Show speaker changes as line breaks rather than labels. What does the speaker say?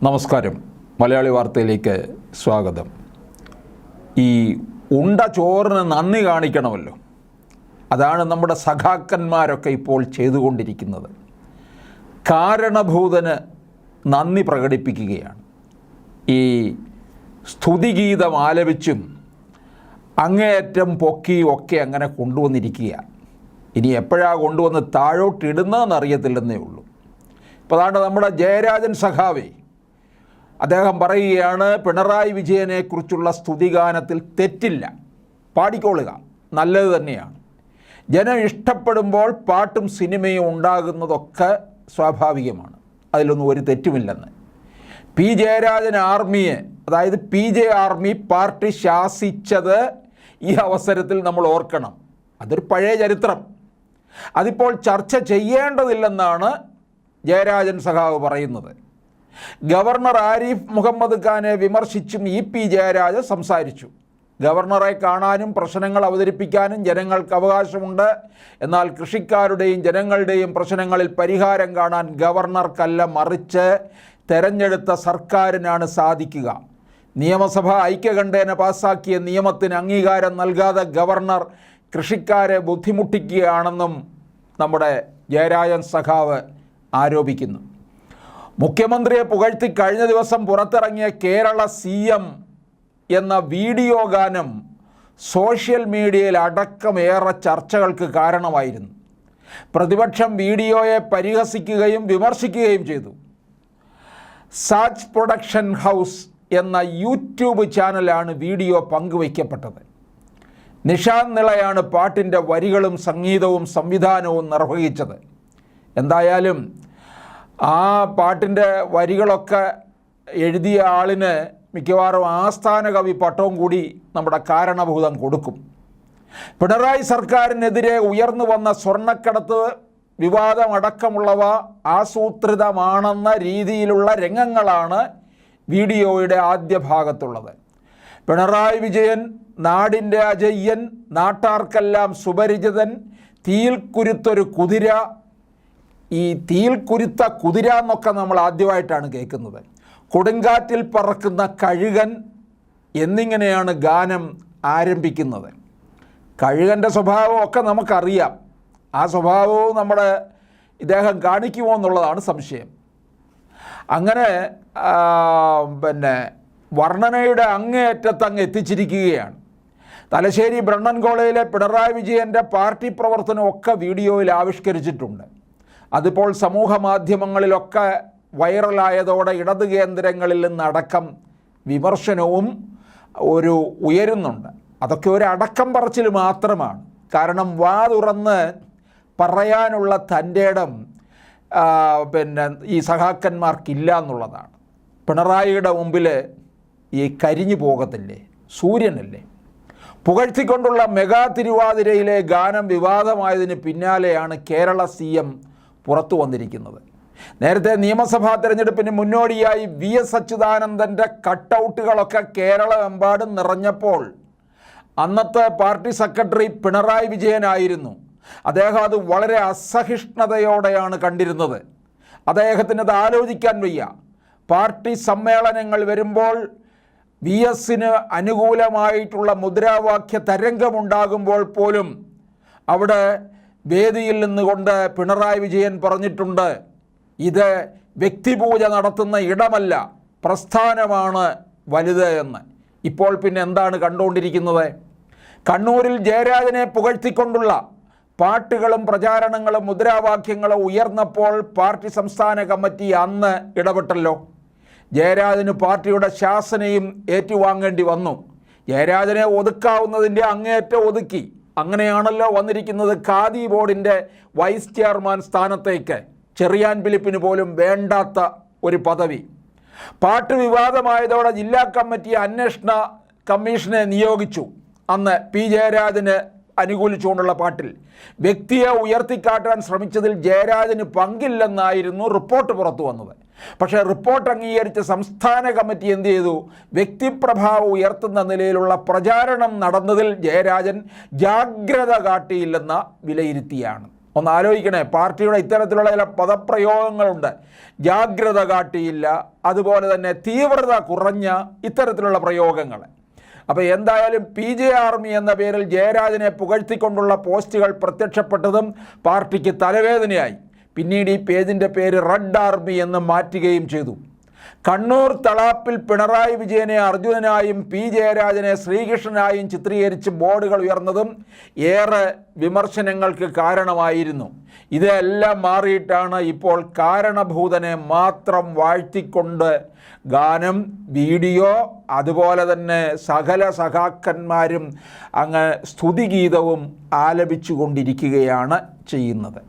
നമസ്കാരം. മലയാളി വാർത്തയിലേക്ക് സ്വാഗതം. ഈ ഉണ്ട ചോറിന് നന്ദി കാണിക്കണമല്ലോ. അതാണ് നമ്മുടെ സഖാക്കന്മാരൊക്കെ ഇപ്പോൾ ചെയ്തുകൊണ്ടിരിക്കുന്നത്. കാരണഭൂതന് നന്ദി പ്രകടിപ്പിക്കുകയാണ്. ഈ സ്തുതിഗീതം ആലപിച്ചും അങ്ങേയറ്റം പൊക്കിയും ഒക്കെ അങ്ങനെ കൊണ്ടുവന്നിരിക്കുക. ഇനി എപ്പോഴാണ് കൊണ്ടുവന്ന് താഴോട്ടിടുന്നതെന്ന് അറിയത്തില്ലെന്നേ ഉള്ളൂ. ഇപ്പോൾ അതാണ് നമ്മുടെ ജയരാജൻ സഖാവേ, അദ്ദേഹം പറയുകയാണ്, പിണറായി വിജയനെക്കുറിച്ചുള്ള സ്തുതിഗാനത്തിൽ തെറ്റില്ല, പാടിക്കൊള്ളുക, നല്ലത് തന്നെയാണ്. ജനം ഇഷ്ടപ്പെടുമ്പോൾ പാട്ടും സിനിമയും ഉണ്ടാകുന്നതൊക്കെ സ്വാഭാവികമാണ്, അതിലൊന്നും ഒരു തെറ്റുമില്ലെന്ന്. പി ജയരാജൻ ആർമിയെ, അതായത് PJ ആർമി പാർട്ടി ശാസിച്ചത് ഈ അവസരത്തിൽ നമ്മൾ ഓർക്കണം. അതൊരു പഴയ ചരിത്രം, അതിപ്പോൾ ചർച്ച ചെയ്യേണ്ടതില്ലെന്നാണ് ജയരാജൻ സഖാവ് പറയുന്നത്. ഗവർണർ ആരിഫ് മുഹമ്മദ് ഖാനെ വിമർശിച്ചും പി ജയരാജൻ സംസാരിച്ചു. ഗവർണറെ കാണാനും പ്രശ്നങ്ങൾ അവതരിപ്പിക്കാനും ജനങ്ങൾക്ക് അവകാശമുണ്ട്. എന്നാൽ കൃഷിക്കാരുടെയും ജനങ്ങളുടെയും പ്രശ്നങ്ങളിൽ പരിഹാരം കാണാൻ ഗവർണർക്കല്ല, മറിച്ച് തെരഞ്ഞെടുത്ത സർക്കാരിനാണ് സാധിക്കുക. നിയമസഭ ഐക്യകണ്ഠേന പാസാക്കിയ നിയമത്തിന് അംഗീകാരം നൽകാതെ ഗവർണർ കൃഷിക്കാരെ ബുദ്ധിമുട്ടിക്കുകയാണെന്നും നമ്മുടെ ജയരാജൻ സഖാവ് ആരോപിക്കുന്നു. മുഖ്യമന്ത്രിയെ പുകഴ്ത്തി കഴിഞ്ഞ ദിവസം പുറത്തിറങ്ങിയ കേരള CM എന്ന വീഡിയോ ഗാനം സോഷ്യൽ മീഡിയയിൽ അടക്കം ഏറെ ചർച്ചകൾക്ക് കാരണമായിരുന്നു. പ്രതിപക്ഷം വീഡിയോയെ പരിഹസിക്കുകയും വിമർശിക്കുകയും ചെയ്തു. സാജ് പ്രൊഡക്ഷൻ ഹൗസ് എന്ന യൂട്യൂബ് ചാനലാണ് വീഡിയോ പങ്കുവയ്ക്കപ്പെട്ടത്. നിഷാന്ത് നിളയാണ് പാട്ടിൻ്റെ വരികളും സംഗീതവും സംവിധാനവും നിർവഹിച്ചത്. എന്തായാലും ആ പാട്ടിൻ്റെ വരികളൊക്കെ എഴുതിയ ആളിന് മിക്കവാറും ആസ്ഥാന കവി പട്ടവും കൂടി നമ്മുടെ കാരണഭൂതം കൊടുക്കും. പിണറായി സർക്കാരിനെതിരെ ഉയർന്നു വന്ന സ്വർണ്ണക്കടത്ത് വിവാദമടക്കമുള്ളവ ആസൂത്രിതമാണെന്ന രീതിയിലുള്ള രംഗങ്ങളാണ് വീഡിയോയുടെ ആദ്യ ഭാഗത്തുള്ളത്. പിണറായി വിജയൻ നാടിൻ്റെ അജയ്യൻ, നാട്ടാർക്കെല്ലാം സുപരിചിതൻ, തീയിൽ കുരുത്തൊരു കുതിര. ഈ തീയിൽ കുരുത്ത കുതിര എന്നൊക്കെ നമ്മൾ ആദ്യമായിട്ടാണ് കേൾക്കുന്നത്. കൊടുങ്കാറ്റിൽ പറക്കുന്ന കഴുകൻ എന്നിങ്ങനെയാണ് ഗാനം ആരംഭിക്കുന്നത്. കഴുകൻ്റെ സ്വഭാവമൊക്കെ നമുക്കറിയാം. ആ സ്വഭാവവും നമ്മുടെ ഇദ്ദേഹം കാണിക്കുമോ എന്നുള്ളതാണ് സംശയം. അങ്ങനെ വർണ്ണനയുടെ അങ്ങേയറ്റത്ത് അങ്ങ് എത്തിച്ചിരിക്കുകയാണ്. തലശ്ശേരി ബ്രണ്ണൻ കോളേജിലെ പിണറായി വിജയൻ്റെ പാർട്ടി പ്രവർത്തനമൊക്കെ വീഡിയോയിൽ ആവിഷ്കരിച്ചിട്ടുണ്ട്. അതിപ്പോൾ സമൂഹ മാധ്യമങ്ങളിലൊക്കെ വൈറലായതോടെ ഇടത് കേന്ദ്രങ്ങളിൽ നിന്നടക്കം വിമർശനവും ഉയരുന്നുണ്ട്. അതൊക്കെ ഒരു അടക്കം പറച്ചിൽ മാത്രമാണ്. കാരണം വാ തുറന്ന് പറയാനുള്ള തൻ്റെ ഇടം ഈ സഖാക്കന്മാർക്കില്ല എന്നുള്ളതാണ്. പിണറായിയുടെ മുമ്പിൽ ഈ കരിഞ്ഞു പോകത്തില്ലേ, സൂര്യനല്ലേ. പുകഴ്ത്തിക്കൊണ്ടുള്ള മെഗാ തിരുവാതിരയിലെ ഗാനം വിവാദമായതിന് പിന്നാലെയാണ് കേരള CM പുറത്തു വന്നിരിക്കുന്നത്. നേരത്തെ നിയമസഭാ തെരഞ്ഞെടുപ്പിന് മുന്നോടിയായി VS അച്യുതാനന്ദൻ്റെ കട്ടൗട്ടുകളൊക്കെ കേരളമെമ്പാടും നിറഞ്ഞപ്പോൾ അന്നത്തെ പാർട്ടി സെക്രട്ടറി പിണറായി വിജയനായിരുന്നു. അദ്ദേഹം അത് വളരെ അസഹിഷ്ണുതയോടെയാണ് കണ്ടിരുന്നത്. അദ്ദേഹത്തിന് അത് ആലോചിക്കാൻ വയ്യ. പാർട്ടി സമ്മേളനങ്ങൾ വരുമ്പോൾ VSന് അനുകൂലമായിട്ടുള്ള മുദ്രാവാക്യ തരംഗമുണ്ടാകുമ്പോൾ പോലും അവിടെ വേദിയിൽ നിന്നുകൊണ്ട് പിണറായി വിജയൻ പറഞ്ഞിട്ടുണ്ട്, ഇത് വ്യക്തിപൂജ നടത്തുന്ന ഇടമല്ല, പ്രസ്ഥാനമാണ് വലുത് എന്ന്. ഇപ്പോൾ പിന്നെ എന്താണ് കണ്ടുകൊണ്ടിരിക്കുന്നത്? കണ്ണൂരിൽ ജയരാജനെ പുകഴ്ത്തിക്കൊണ്ടുള്ള പാട്ടുകളും പ്രചാരണങ്ങളും മുദ്രാവാക്യങ്ങളും ഉയർന്നപ്പോൾ പാർട്ടി സംസ്ഥാന കമ്മിറ്റി അന്ന് ഇടപെട്ടല്ലോ. ജയരാജന് പാർട്ടിയുടെ ശാസനയും ഏറ്റുവാങ്ങേണ്ടി വന്നു. ജയരാജനെ ഒതുക്കാവുന്നതിൻ്റെ അങ്ങേയറ്റം ഒതുക്കി. അങ്ങനെയാണല്ലോ വന്നിരിക്കുന്നത് ഖാദി ബോർഡിൻ്റെ വൈസ് ചെയർമാൻ സ്ഥാനത്തേക്ക് ചെറിയാൻ ഫിലിപ്പിന് പോലും വേണ്ടാത്ത ഒരു പദവി. പാട്ട് വിവാദമായതോടെ ജില്ലാ കമ്മിറ്റി അന്വേഷണ കമ്മീഷനെ നിയോഗിച്ചു. അന്ന് പി ജയരാജന് അനുകൂലിച്ചുകൊണ്ടുള്ള പാട്ടിൽ വ്യക്തിയെ ഉയർത്തിക്കാട്ടാൻ ശ്രമിച്ചതിൽ ജയരാജന് പങ്കില്ലെന്നായിരുന്നു റിപ്പോർട്ട് പുറത്തു വന്നത്. പക്ഷേ റിപ്പോർട്ട് അംഗീകരിച്ച സംസ്ഥാന കമ്മിറ്റി എന്ത് ചെയ്തു? വ്യക്തിപ്രഭാവം ഉയർത്തുന്ന നിലയിലുള്ള പ്രചാരണം നടന്നതിൽ ജയരാജൻ ജാഗ്രത കാട്ടിയില്ലെന്ന വിലയിരുത്തിയാണ്. ഒന്ന് ആലോചിക്കണേ. പാർട്ടിയുടെ ഇത്തരത്തിലുള്ള ചില പദപ്രയോഗങ്ങളുണ്ട്. ജാഗ്രത കാട്ടിയില്ല, അതുപോലെ തന്നെ തീവ്രത കുറഞ്ഞ ഇത്തരത്തിലുള്ള പ്രയോഗങ്ങൾ. അപ്പോൾ എന്തായാലും PJ ആർമി എന്ന പേരിൽ ജയരാജനെ പുകഴ്ത്തിക്കൊണ്ടുള്ള പോസ്റ്റുകൾ പ്രത്യക്ഷപ്പെട്ടതും പാർട്ടിക്ക് തലവേദനയായി. പിന്നീട് ഈ പേജിൻ്റെ പേര് റെഡ് ആർമി എന്ന് മാറ്റുകയും ചെയ്തു. കണ്ണൂർ തളാപ്പിൽ പിണറായി വിജയനെ അർജുനനായും P ജയരാജനെ ശ്രീകൃഷ്ണനായും ചിത്രീകരിച്ച് ബോർഡുകൾ ഉയർന്നതും ഏറെ വിമർശനങ്ങൾക്ക് കാരണമായിരുന്നു. ഇതെല്ലാം മാറിയിട്ടാണ് ഇപ്പോൾ കാരണഭൂതനെ മാത്രം വാഴ്ത്തിക്കൊണ്ട് ഗാനം, വീഡിയോ, അതുപോലെ തന്നെ സകല സഖാക്കന്മാരും അങ്ങ് സ്തുതിഗീതവും ആലപിച്ചു കൊണ്ടിരിക്കുകയാണ് ചെയ്യുന്നത്.